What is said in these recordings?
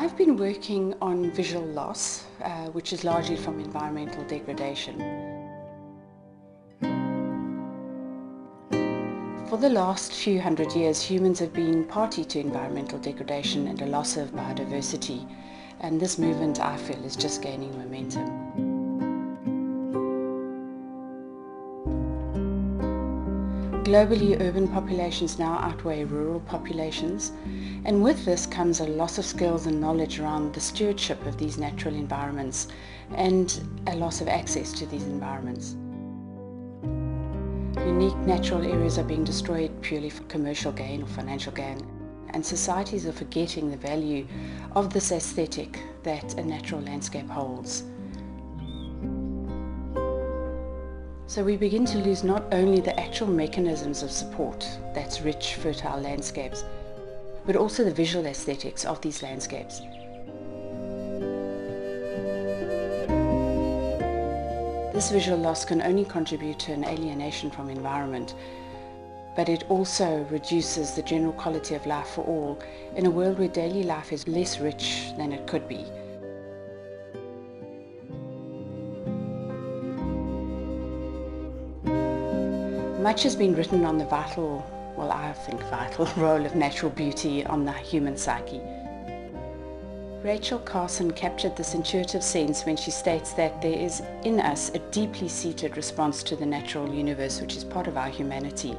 I've been working on visual loss, which is largely from environmental degradation. For the last few hundred years, humans have been party to environmental degradation and a loss of biodiversity, and this movement, I feel, is just gaining momentum. Globally, urban populations now outweigh rural populations, and with this comes a loss of skills and knowledge around the stewardship of these natural environments and a loss of access to these environments. Unique natural areas are being destroyed purely for commercial gain or financial gain, and societies are forgetting the value of this aesthetic that a natural landscape holds. So we begin to lose not only the actual mechanisms of support, that's rich, fertile landscapes, but also the visual aesthetics of these landscapes. This visual loss can only contribute to an alienation from environment, but it also reduces the general quality of life for all in a world where daily life is less rich than it could be. Much has been written on the vital role of natural beauty on the human psyche. Rachel Carson captured this intuitive sense when she states that there is in us a deeply seated response to the natural universe, which is part of our humanity.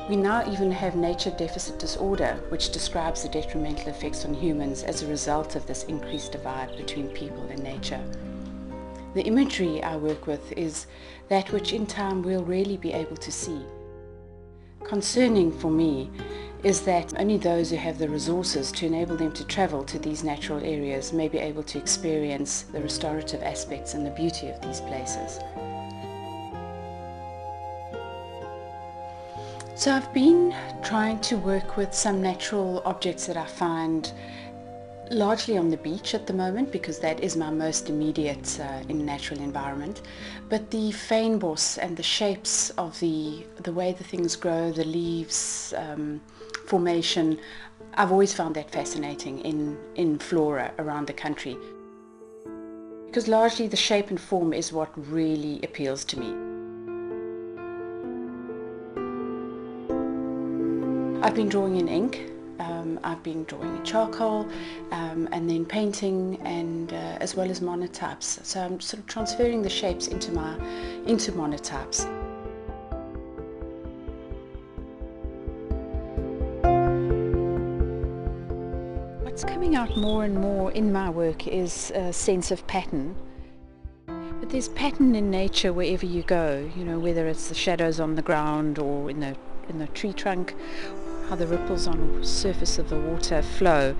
We now even have nature deficit disorder, which describes the detrimental effects on humans as a result of this increased divide between people and nature. The imagery I work with is that which in time we'll really be able to see. Concerning for me is that only those who have the resources to enable them to travel to these natural areas may be able to experience the restorative aspects and the beauty of these places. So I've been trying to work with some natural objects that I find largely on the beach at the moment, because that is my most immediate in natural environment. But the fynbos and the shapes of the way the things grow, the leaves, formation, I've always found that fascinating in flora around the country, because largely the shape and form is what really appeals to me. I've been drawing in ink. I've been drawing in charcoal and then painting, and as well as monotypes. So I'm sort of transferring the shapes into monotypes. What's coming out more and more in my work is a sense of pattern. But there's pattern in nature wherever you go, you know, whether it's the shadows on the ground or in the tree trunk, how the ripples on the surface of the water flow.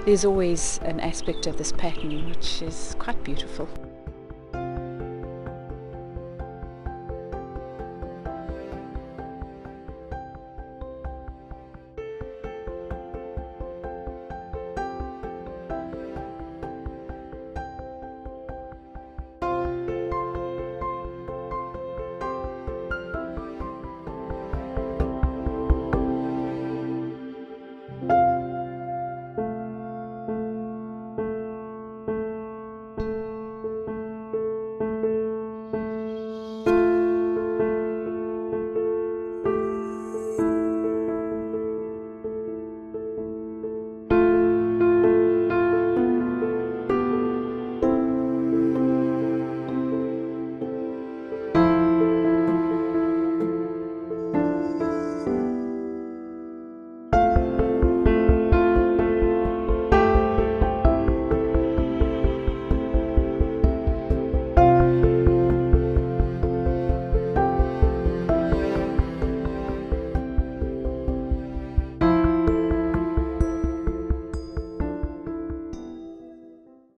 There's always an aspect of this pattern which is quite beautiful.